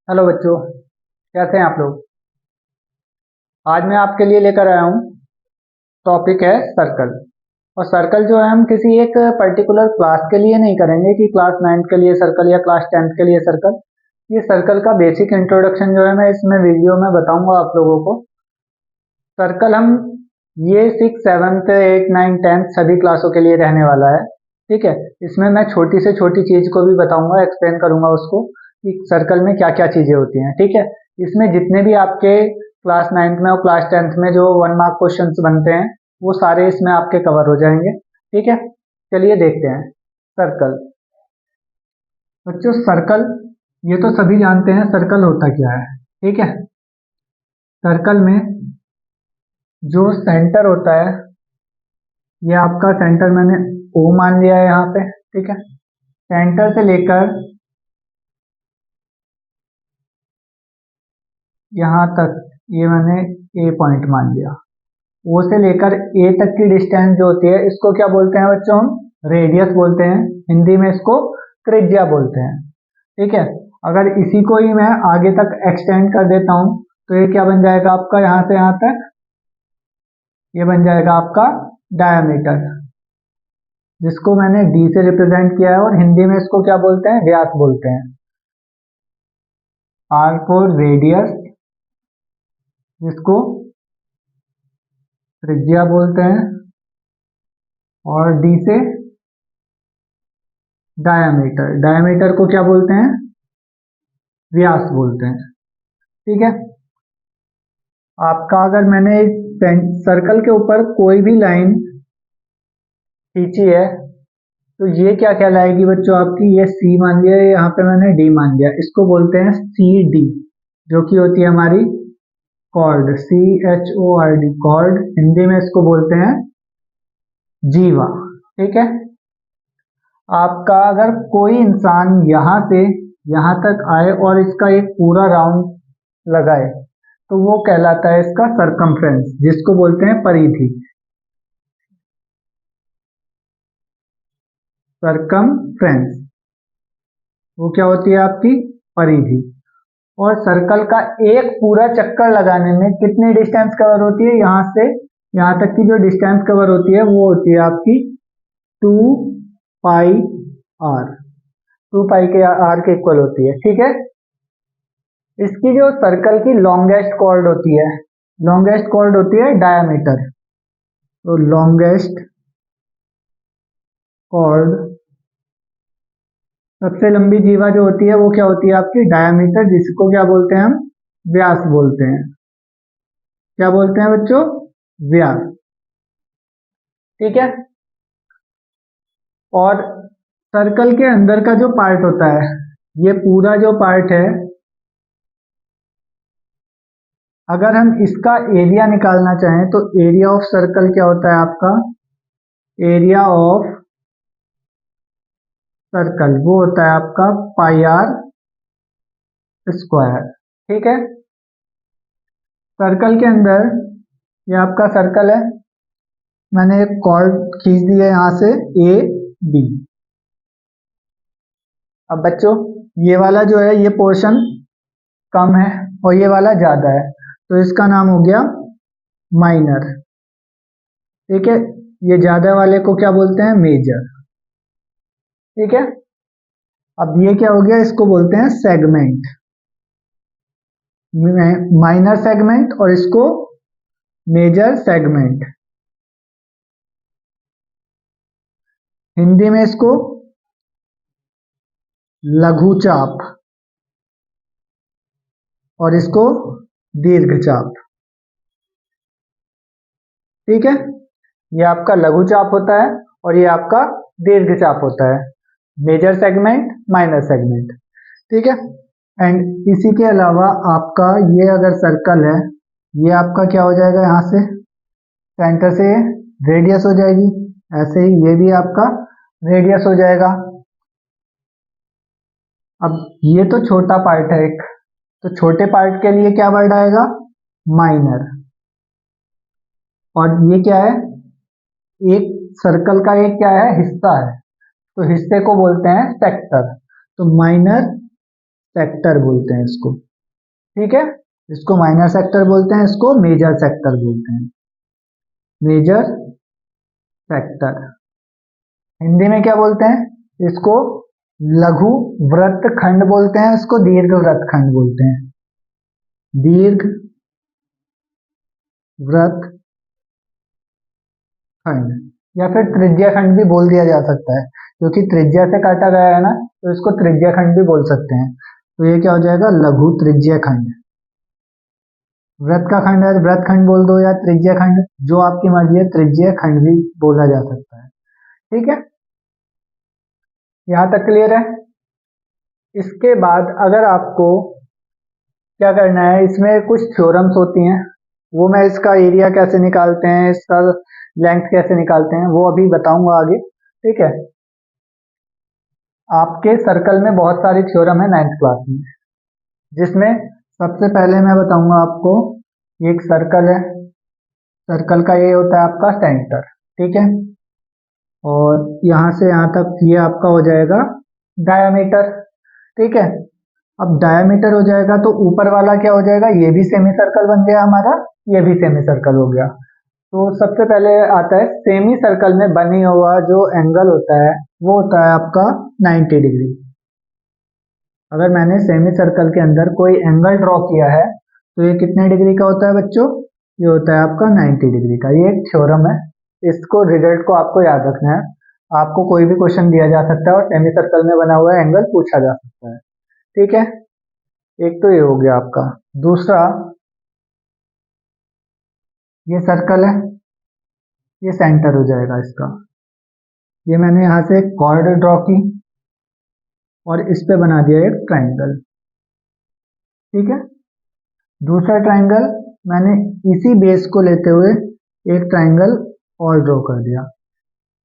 Hello बच्चों, कैसे हैं आप लोग। आज मैं आपके लिए लेकर आया हूँ। टॉपिक है सर्कल। और सर्कल जो है हम किसी एक पर्टिकुलर क्लास के लिए नहीं करेंगे कि क्लास 9th के लिए सर्कल या क्लास 10th के लिए सर्कल। ये सर्कल का बेसिक इंट्रोडक्शन जो है मैं इसमें वीडियो में बताऊंगा आप लोगों को। सर्कल हम ये 6, 7, 8, 9, 10 सभी क्लासों के लिए रहने वाला है। ठीक है। इसमें मैं छोटी से छोटी चीज को भी बताऊंगा, एक्सप्लेन करूंगा उसको कि सर्कल में क्या क्या चीजें होती हैं। ठीक है। इसमें जितने भी आपके क्लास 9th में और क्लास 10th में जो 1 मार्क क्वेश्चंस बनते हैं वो सारे इसमें आपके कवर हो जाएंगे। ठीक है। चलिए देखते हैं सर्कल। बच्चों सर्कल, ये तो सभी जानते हैं सर्कल होता क्या है। ठीक है। सर्कल में जो सेंटर होता है, ये आपका सेंटर मैंने ओ मान लिया है यहाँ पे। ठीक है। सेंटर से लेकर यहाँ तक ये मैंने ए पॉइंट मान लिया। ओ से लेकर ए तक की डिस्टेंस जो होती है इसको क्या बोलते हैं बच्चों, हम रेडियस बोलते हैं। हिंदी में इसको त्रिज्या बोलते हैं। ठीक है। अगर इसी को ही मैं आगे तक एक्सटेंड कर देता हूँ तो ये क्या बन जाएगा आपका, यहाँ से यहाँ तक ये बन जाएगा आपका डायमीटर, जिसको मैंने डी से रिप्रेजेंट किया है और हिंदी में इसको क्या बोलते हैं, व्यास बोलते हैं। आर फॉर रेडियस, जिसको त्रिज्या बोलते हैं, और डी से डायमीटर, डायमीटर को क्या बोलते हैं, व्यास बोलते हैं। ठीक है। आपका अगर मैंने सर्कल के ऊपर कोई भी लाइन खींची है तो ये क्या कहलाएगी बच्चों आपकी, ये सी मान लिया, यहाँ पे मैंने डी मान लिया, इसको बोलते हैं सी डी, जो कि होती है हमारी कॉर्ड, CHORD, कॉर्ड। हिंदी में इसको बोलते हैं जीवा। ठीक है। आपका अगर कोई इंसान यहाँ से यहाँ तक आए और इसका एक पूरा राउंड लगाए तो वो कहलाता है इसका सरकमफ्रेंस, जिसको बोलते हैं परिधि। सरकमफ्रेंस वो क्या होती है आपकी, परिधि। और सर्कल का एक पूरा चक्कर लगाने में कितनी डिस्टेंस कवर होती है, यहाँ से यहाँ तक की जो डिस्टेंस कवर होती है वो होती है आपकी 2πr, 2π के आर के इक्वल होती है। ठीक है। इसकी जो सर्कल की लॉन्गेस्ट कॉर्ड होती है, लॉन्गेस्ट कॉर्ड होती है डायमीटर। तो लॉन्गेस्ट कॉर्ड, सबसे लंबी जीवा जो होती है वो क्या होती है आपकी, डायमीटर, जिसको क्या बोलते हैं हम, व्यास बोलते हैं। क्या बोलते हैं बच्चों, व्यास। ठीक है। और सर्कल के अंदर का जो पार्ट होता है, ये पूरा जो पार्ट है, अगर हम इसका एरिया निकालना चाहें तो एरिया ऑफ सर्कल क्या होता है आपका, एरिया ऑफ सर्कल वो होता है आपका πr²। ठीक है। सर्कल के अंदर, ये आपका सर्कल है, मैंने एक कॉर्ड खींच दी है यहाँ से ए बी। अब बच्चों ये वाला जो है ये पोर्शन कम है और ये वाला ज्यादा है, तो इसका नाम हो गया माइनर। ठीक है। ये ज्यादा वाले को क्या बोलते हैं, मेजर। ठीक है। अब ये क्या हो गया, इसको बोलते हैं सेगमेंट, माइनर सेगमेंट, और इसको मेजर सेगमेंट। हिंदी में इसको लघु चाप और इसको दीर्घ चाप। ठीक है। ये आपका लघु चाप होता है और ये आपका दीर्घ चाप होता है, मेजर सेगमेंट, माइनर सेगमेंट। ठीक है। एंड इसी के अलावा आपका ये अगर सर्कल है, ये आपका क्या हो जाएगा, यहाँ से सेंटर से रेडियस हो जाएगी, ऐसे ही ये भी आपका रेडियस हो जाएगा। अब ये तो छोटा पार्ट है एक, तो छोटे पार्ट के लिए क्या वर्ड आएगा, माइनर। और ये क्या है, एक सर्कल का एक क्या है, हिस्सा है, तो हिस्से को बोलते हैं सेक्टर। तो माइनर सेक्टर बोलते हैं इसको, ठीक है। इसको माइनर सेक्टर बोलते हैं, इसको मेजर सेक्टर बोलते हैं, मेजर सेक्टर। हिंदी में क्या बोलते हैं इसको? लघु वृत्तखंड बोलते हैं, इसको दीर्घ वृत्तखंड बोलते हैं, दीर्घ वृत्तखंड या फिर त्रिज्या खंड भी बोल दिया जा सकता है, क्योंकि त्रिज्या से काटा गया है ना, तो इसको त्रिज्या खंड भी बोल सकते हैं। तो ये क्या हो जाएगा? लघु त्रिज्या खंड। वृत्त का खंड है वृत्त खंड बोल दो या त्रिज्या खंड, जो आपकी मर्जी है, त्रिज्या खंड भी बोला जा सकता है, ठीक है। यहां तक क्लियर है? इसके बाद अगर आपको क्या करना है, इसमें कुछ थ्योरम्स होती हैं, वो मैं इसका एरिया कैसे निकालते हैं, इसका लेंथ कैसे निकालते हैं, वो अभी बताऊंगा आगे, ठीक है। आपके सर्कल में बहुत सारी थ्योरम है 9th क्लास में, जिसमें सबसे पहले मैं बताऊंगा आपको, एक सर्कल है, सर्कल का ये होता है आपका सेंटर, ठीक है। और यहां से यहां तक ये आपका हो जाएगा डायामीटर, ठीक है। अब डायामीटर हो जाएगा तो ऊपर वाला क्या हो जाएगा? ये भी सेमी सर्कल बन गया हमारा, ये भी सेमी सर्कल हो गया। तो सबसे पहले आता है सेमी सर्कल में बनी हुआ जो एंगल होता है, वो होता है आपका 90 डिग्री। अगर मैंने सेमी सर्कल के अंदर कोई एंगल ड्रॉ किया है तो ये कितने डिग्री का होता है बच्चों? ये होता है आपका 90 डिग्री का। ये एक थ्योरम है, इसको रिजल्ट को आपको याद रखना है। आपको कोई भी क्वेश्चन दिया जा सकता है और सेमी सर्कल में बना हुआ एंगल पूछा जा सकता है, ठीक है। एक तो ये हो गया आपका। दूसरा, ये सर्कल है, ये सेंटर हो जाएगा इसका। ये मैंने यहां से एक कॉर्ड ड्रॉ की और इस पे बना दिया एक ट्राइंगल, ठीक है। दूसरा ट्राइंगल मैंने इसी बेस को लेते हुए एक ट्राइंगल और ड्रॉ कर दिया,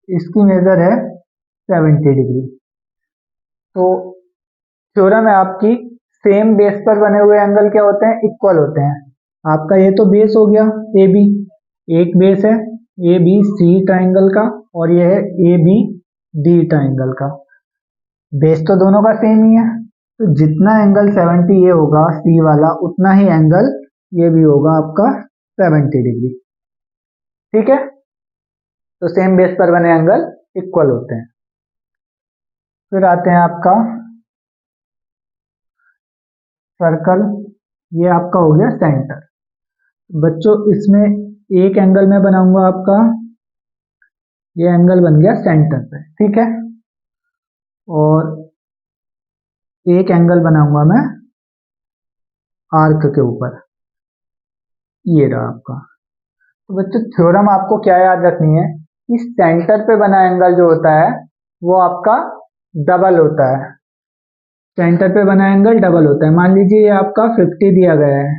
इसकी मेजर है 70 डिग्री। तो थ्योरम है आपकी, सेम बेस पर बने हुए एंगल क्या होते हैं? इक्वल होते हैं। आपका ये तो बेस हो गया ए बी, एक बेस है ए बी सी ट्राइंगल का, और ये है ए बी डी ट्राइंगल का। बेस तो दोनों का सेम ही है, तो जितना एंगल 70 ये होगा सी वाला, उतना ही एंगल ये भी होगा आपका 70 डिग्री, ठीक है। तो सेम बेस पर बने एंगल इक्वल होते हैं। फिर आते हैं आपका सर्कल, ये आपका हो गया सेंटर। बच्चों इसमें एक एंगल में बनाऊंगा आपका, ये एंगल बन गया सेंटर पे, ठीक है। और एक एंगल बनाऊंगा मैं आर्क के ऊपर, ये रहा आपका। तो बच्चों थ्योरम आपको क्या याद रखनी है कि सेंटर पे बना एंगल जो होता है वो आपका डबल होता है। सेंटर पे बना एंगल डबल होता है। मान लीजिए ये आपका 50 दिया गया है,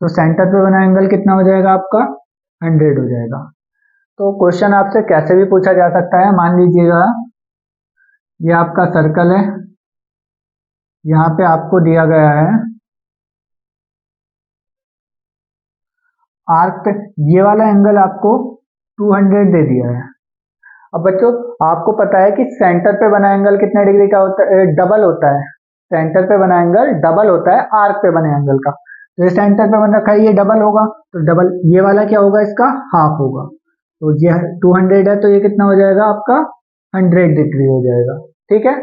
तो सेंटर पे बना एंगल कितना हो जाएगा आपका? 100 हो जाएगा। तो क्वेश्चन आपसे कैसे भी पूछा जा सकता है। मान लीजिएगा ये आपका सर्कल है, यहाँ पे आपको दिया गया है आर्क पे, ये वाला एंगल आपको 200 दे दिया है। अब बच्चों आपको पता है कि सेंटर पे बना एंगल कितने डिग्री का होता है? डबल होता है। सेंटर पे बना एंगल डबल होता है आर्क पे बने एंगल का। तो ये सेंटर पे बन रखा है, ये डबल होगा, तो डबल ये वाला क्या होगा? इसका हाफ होगा। तो ये 200 है, तो ये कितना हो जाएगा आपका? 100 डिग्री हो जाएगा, ठीक है।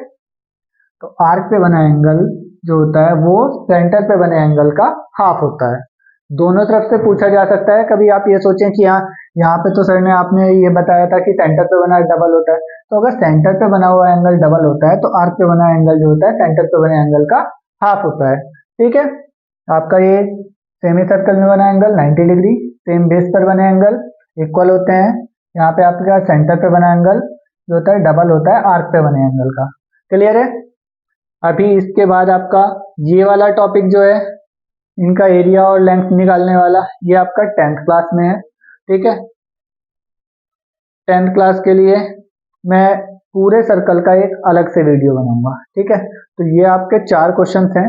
तो आर्क पे बना एंगल जो होता है वो सेंटर पे बने एंगल का हाफ होता है। दोनों तरफ से पूछा जा सकता है। कभी आप ये सोचें कि यहाँ पे तो सर ने आपने ये बताया था कि सेंटर पे बना डबल होता है, तो अगर सेंटर पे बना हुआ एंगल डबल होता है तो आर्क पे बना एंगल जो होता है सेंटर पे बने एंगल का हाफ होता है, ठीक है। आपका ये सेमी सर्कल में बना एंगल 90 डिग्री, सेम बेस पर बने एंगल इक्वल होते हैं। यहाँ पे आपका सेंटर पे बना एंगल जो होता है डबल होता है आर्क पे बने एंगल का। क्लियर है? अभी इसके बाद आपका ये वाला टॉपिक जो है, इनका एरिया और लेंथ निकालने वाला, ये आपका 10th क्लास में है, ठीक है। 10th क्लास के लिए मैं पूरे सर्कल का एक अलग से वीडियो बनाऊंगा, ठीक है। तो ये आपके 4 क्वेश्चन हैं,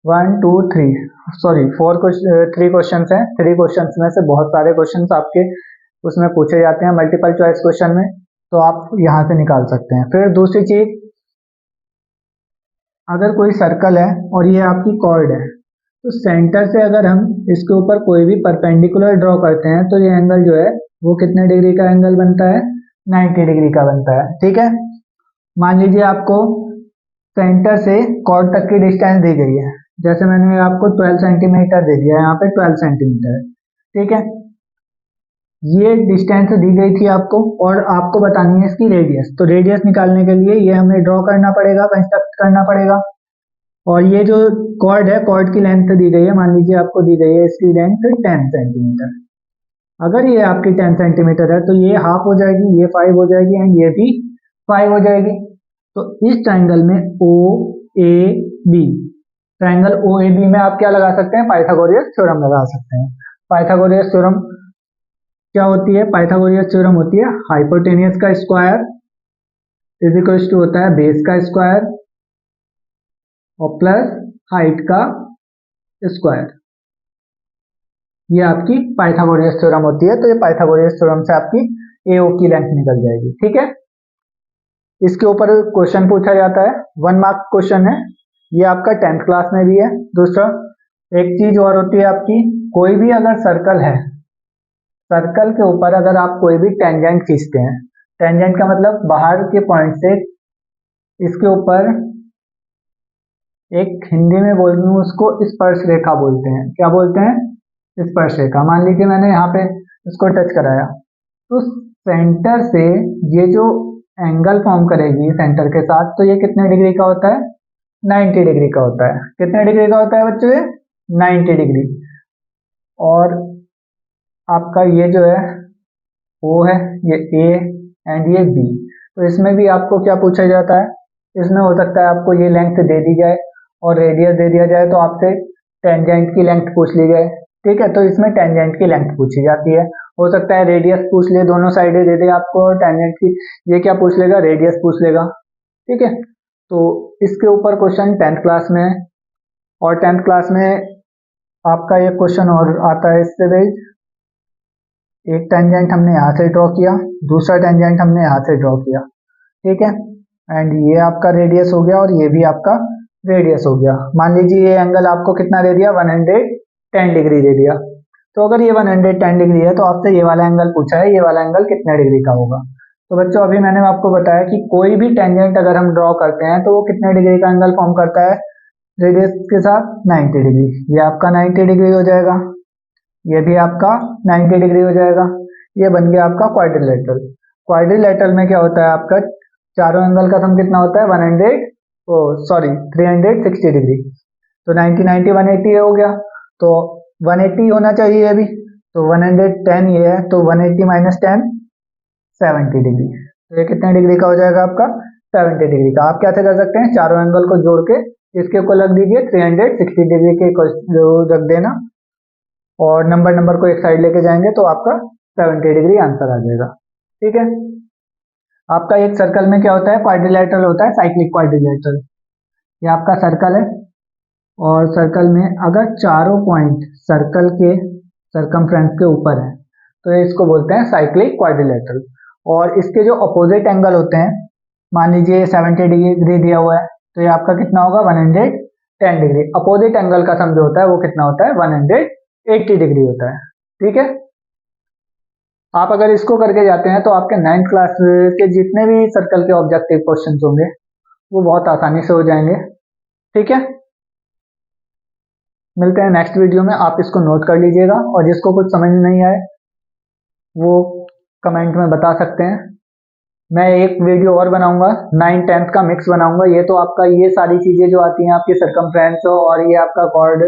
1 2 3 सॉरी 3 क्वेश्चन हैं। 3 क्वेश्चन में से बहुत सारे क्वेश्चन आपके उसमें पूछे जाते हैं मल्टीपल चॉइस क्वेश्चन में, तो आप यहाँ से निकाल सकते हैं। फिर दूसरी चीज, अगर कोई सर्कल है और ये आपकी कॉर्ड है, तो सेंटर से अगर हम इसके ऊपर कोई भी परपेंडिकुलर ड्रॉ करते हैं तो ये एंगल जो है वो कितने डिग्री का एंगल बनता है, 90 डिग्री का बनता है। ठीक है, मान लीजिए आपको सेंटर से कॉर्ड तक की डिस्टेंस दी गई है, जैसे मैंने आपको 12 सेंटीमीटर दे दिया है, यहाँ पे 12 सेंटीमीटर है। ठीक है, ये डिस्टेंस दी गई थी आपको और आपको बतानी है इसकी रेडियस। तो रेडियस निकालने के लिए ये हमें ड्रॉ करना पड़ेगा, कंस्ट्रक्ट करना पड़ेगा। और ये जो कॉर्ड है, कॉर्ड की लेंथ दी गई है, मान लीजिए आपको दी गई है इसकी लेंथ 10 सेंटीमीटर। अगर ये आपकी 10 सेंटीमीटर है तो ये हाफ हो जाएगी, ये 5 हो जाएगी एंड ये भी 5 हो जाएगी। तो इस ट्राइंगल में O A B, triangle O A B में आप क्या लगा सकते हैं, पाइथागोरस थ्योरम लगा सकते हैं। पाइथागोरस थ्योरम क्या होती है, पाइथागोरस थ्योरम होती है हाइपोटेनियस का स्क्वायर इज इक्वल टू होता है बेस का स्क्वायर और प्लस हाइट का स्क्वायर। ये आपकी पाइथागोरस थ्योरम होती है। तो ये पाइथागोरस थ्योरम से आपकी एओ की लेंथ निकल जाएगी। ठीक है, इसके ऊपर क्वेश्चन पूछा जाता है, 1 मार्क क्वेश्चन है, ये आपका 10th क्लास में भी है। दूसरा एक चीज और होती है आपकी, कोई भी अगर सर्कल है, सर्कल के ऊपर अगर आप कोई भी टेंजेंट खींचते हैं, टेंजेंट का मतलब बाहर के पॉइंट से इसके ऊपर, एक हिंदी में बोल दूं उसको स्पर्श रेखा बोलते हैं। क्या बोलते हैं, स्पर्श रेखा। मान लीजिए मैंने यहाँ पे इसको टच कराया, तो सेंटर से ये जो एंगल फॉर्म करेगी सेंटर के साथ, तो ये कितने डिग्री का होता है, 90 डिग्री का होता है। कितने डिग्री का होता है बच्चों, ये 90 डिग्री। और आपका ये जो है ओ है, ये ए एंड ये बी, तो इसमें भी आपको क्या पूछा जाता है, इसमें हो सकता है आपको ये लेंथ दे दी जाए और रेडियस दे दिया जाए, तो आपसे टेंजेंट की लेंथ पूछ ली जाए। ठीक है, तो इसमें टेंजेंट की लेंथ पूछी जाती है। हो सकता है रेडियस पूछ ले, दोनों साइडें दे दे आपको, और टेंजेंट की ये क्या पूछ लेगा, रेडियस पूछ लेगा। ठीक है, तो इसके ऊपर क्वेश्चन 10th क्लास में है। और 10th क्लास में आपका एक क्वेश्चन और आता है इससे बेस्ड, एक टेंजेंट हमने यहाँ से ड्रॉ किया, दूसरा टेंजेंट हमने यहाँ से ड्रॉ किया। ठीक है, एंड ये आपका रेडियस हो गया और ये भी आपका रेडियस हो गया। मान लीजिए ये एंगल आपको कितना दे दिया, 110 डिग्री दे दिया। तो अगर ये 110 डिग्री है तो आपसे ये वाला एंगल पूछा है, ये वाला एंगल कितने डिग्री का होगा। तो बच्चों अभी मैंने आपको बताया कि कोई भी टेंजेंट अगर हम ड्रॉ करते हैं तो वो कितने डिग्री का एंगल फॉर्म करता है, रेडियस के साथ 90 डिग्री। ये आपका 90 डिग्री हो जाएगा, ये भी आपका 90 डिग्री हो जाएगा। ये बन गया आपका क्वाड्रिलेटरल। क्वाड्रिलेटरल में क्या होता है, आपका चारों एंगल का सम कितना होता है, 360 डिग्री। तो 90 90 180 हो गया, तो 180 होना चाहिए अभी। तो 110 ये है, तो 180 माइनस 10 70 डिग्री। तो ये कितने डिग्री का हो जाएगा आपका, 70 डिग्री का। आप कैसे कर सकते हैं, चारों एंगल को जोड़ के इसके ऊपर लग दीजिए 360 डिग्री के रख देना और नंबर को एक साइड लेके जाएंगे तो आपका 70 डिग्री आंसर आ जाएगा। ठीक है, आपका एक सर्कल में क्या होता है, क्वाड्रिलेटरल होता है, साइक्लिक क्वाड्रिलेटरल। ये आपका सर्कल है और सर्कल में अगर चारों पॉइंट सर्कल के सरकमफ्रेंस के ऊपर है तो इसको बोलते हैं साइक्लिक क्वाड्रिलेटरल। और इसके जो अपोजिट एंगल होते हैं, मान लीजिए 70 डिग्री दिया हुआ है, तो ये आपका कितना होगा, 110 डिग्री। अपोजिट एंगल का सम जो होता है वो कितना होता है, 180 डिग्री होता है। ठीक है, आप अगर इसको करके जाते हैं तो आपके 9th क्लास के जितने भी सर्कल के ऑब्जेक्टिव क्वेश्चन होंगे वो बहुत आसानी से हो जाएंगे। ठीक है, मिलते हैं नेक्स्ट वीडियो में। आप इसको नोट कर लीजिएगा और जिसको कुछ समझ नहीं आए वो कमेंट में बता सकते हैं। मैं एक वीडियो और बनाऊंगा, 9th 10th का मिक्स बनाऊंगा। ये तो आपका ये सारी चीजें जो आती हैं आपकी सरकमफ्रेंस और ये आपका कॉर्ड,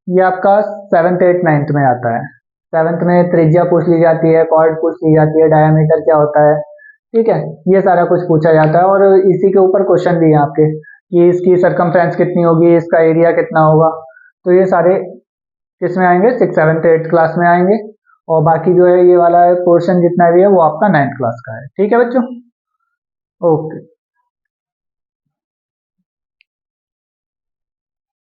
ये आपका 7th 8th 9th में आता है। 7th में त्रिज्या पूछ ली जाती है, कॉर्ड पूछ ली जाती है, डायमीटर क्या होता है। ठीक है, ये सारा कुछ पूछा जाता है और इसी के ऊपर क्वेश्चन भी है आपके कि इसकी सरकमफ्रेंस कितनी होगी, इसका एरिया कितना होगा। तो ये सारे किस में आएंगे, 6th 7th 8th क्लास में आएंगे। और बाकी जो है ये वाला पोर्शन जितना भी है वो आपका 9th क्लास का है। ठीक है बच्चों, ओके।